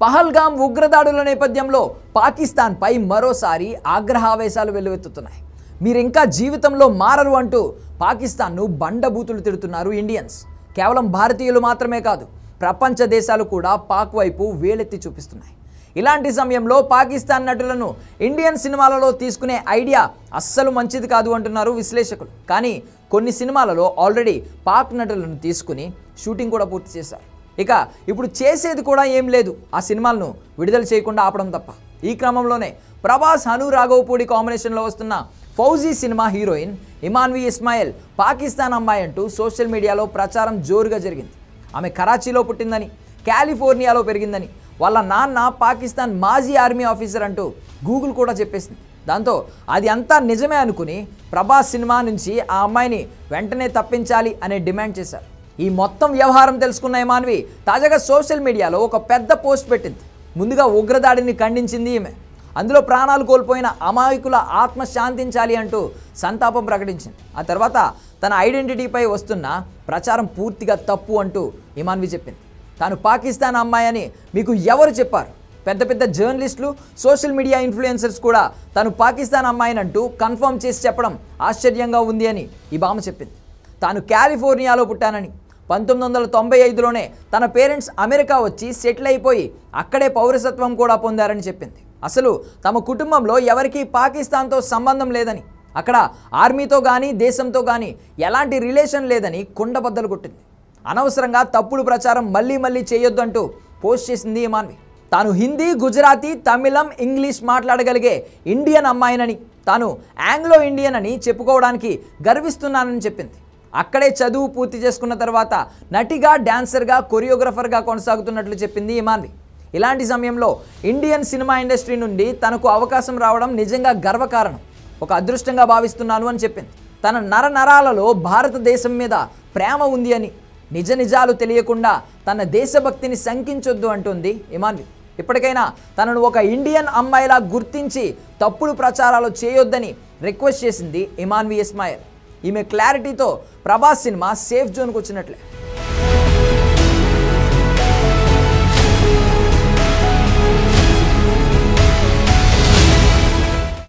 పహల్గామ్ ఉగ్రదాడుల నేపథ్యంలో పాకిస్తాన్పై మరోసారి ఆగ్రహావేశాలు వెల్లువెత్తుతున్నాయి. మీరింకా జీవితంలో మారరు అంటూ పాకిస్తాన్ను బండబూతులు తిడుతున్నారు ఇండియన్స్. కేవలం భారతీయులు మాత్రమే కాదు, ప్రపంచ దేశాలు కూడా పాక్ వైపు వేలెత్తి చూపిస్తున్నాయి. ఇలాంటి సమయంలో పాకిస్తాన్ నటులను ఇండియన్ సినిమాలలో తీసుకునే ఐడియా అస్సలు మంచిది కాదు అంటున్నారు విశ్లేషకులు. కానీ కొన్ని సినిమాలలో ఆల్రెడీ పాక్ నటులను తీసుకుని షూటింగ్ కూడా పూర్తి చేశారు. ఇక ఇప్పుడు చేసేది కూడా ఏం లేదు, ఆ సినిమాలను విడుదల చేయకుండా ఆపడం తప్ప. ఈ క్రమంలోనే ప్రభాస్ హను రాఘవపూడి కాంబినేషన్లో వస్తున్న ఫౌజీ సినిమా హీరోయిన్ ఇమాన్వి ఇస్మాయిల్ పాకిస్తాన్ అమ్మాయి అంటూ సోషల్ మీడియాలో ప్రచారం జోరుగా జరిగింది. ఆమె కరాచీలో పుట్టిందని, కాలిఫోర్నియాలో పెరిగిందని, వాళ్ళ నాన్న పాకిస్తాన్ మాజీ ఆర్మీ ఆఫీసర్ అంటూ గూగుల్ కూడా చెప్పేసింది. దాంతో అది అంతా నిజమే అనుకుని ప్రభాస్ సినిమా నుంచి ఆ అమ్మాయిని వెంటనే తప్పించాలి అనే డిమాండ్ చేశారు. ఈ మొత్తం వ్యవహారం తెలుసుకున్న ఇమాన్వి తాజాగా సోషల్ మీడియాలో ఒక పెద్ద పోస్ట్ పెట్టింది. ముందుగా ఉగ్రదాడిని ఖండించింది ఈమె. అందులో ప్రాణాలు కోల్పోయిన అమాయకుల ఆత్మ శాంతించాలి అంటూ సంతాపం ప్రకటించింది. ఆ తర్వాత తన ఐడెంటిటీపై వస్తున్న ప్రచారం పూర్తిగా తప్పు అంటూ ఇమాన్వి చెప్పింది. తాను పాకిస్తాన్ అమ్మాయి అని మీకు ఎవరు చెప్పారు? పెద్ద పెద్ద జర్నలిస్టులు, సోషల్ మీడియా ఇన్ఫ్లుయెన్సర్స్ కూడా తాను పాకిస్తాన్ అమ్మాయినంటూ కన్ఫర్మ్ చేసి చెప్పడం ఆశ్చర్యంగా ఉంది అని ఈ భామ చెప్పింది. తాను కాలిఫోర్నియాలో పుట్టానని, 1995లోనే తన పేరెంట్స్ అమెరికా వచ్చి సెటిల్ అయిపోయి అక్కడే పౌరసత్వం కూడా పొందారని చెప్పింది. అసలు తమ కుటుంబంలో ఎవరికీ పాకిస్తాన్తో సంబంధం లేదని, అక్కడ ఆర్మీతో కానీ దేశంతో కానీ ఎలాంటి రిలేషన్ లేదని కుండబద్దలు కొట్టింది. అనవసరంగా తప్పుడు ప్రచారం మళ్ళీ చేయొద్దు అంటూ పోస్ట్ చేసింది ఇమాన్వి. తాను హిందీ, గుజరాతీ, తమిళం, ఇంగ్లీష్ మాట్లాడగలిగే ఇండియన్ అమ్మాయినని, తాను ఆంగ్లో ఇండియన్ అని చెప్పుకోవడానికి గర్విస్తున్నానని చెప్పింది. అక్కడే చదువు పూర్తి చేసుకున్న తర్వాత నటిగా, డాన్సర్గా, కొరియోగ్రఫర్గా కొనసాగుతున్నట్లు చెప్పింది ఇమాన్వి. ఇలాంటి సమయంలో ఇండియన్ సినిమా ఇండస్ట్రీ నుండి తనకు అవకాశం రావడం నిజంగా గర్వకారణం, ఒక అదృష్టంగా భావిస్తున్నాను అని చెప్పింది. తన నరనరాలలో భారతదేశం మీద ప్రేమ ఉంది అని, నిజ నిజాలు తెలియకుండా తన దేశభక్తిని శంకించొద్దు అంటుంది ఇమాన్వి. ఇప్పటికైనా తనను ఒక ఇండియన్ అమ్మాయిలా గుర్తించి తప్పుడు ప్రచారాలు చేయొద్దని రిక్వెస్ట్ చేసింది ఇమాన్వి ఇస్మాయిల్. ఈమె క్లారిటీతో ప్రభాస్ సినిమా సేఫ్ జోన్కి వచ్చినట్లే.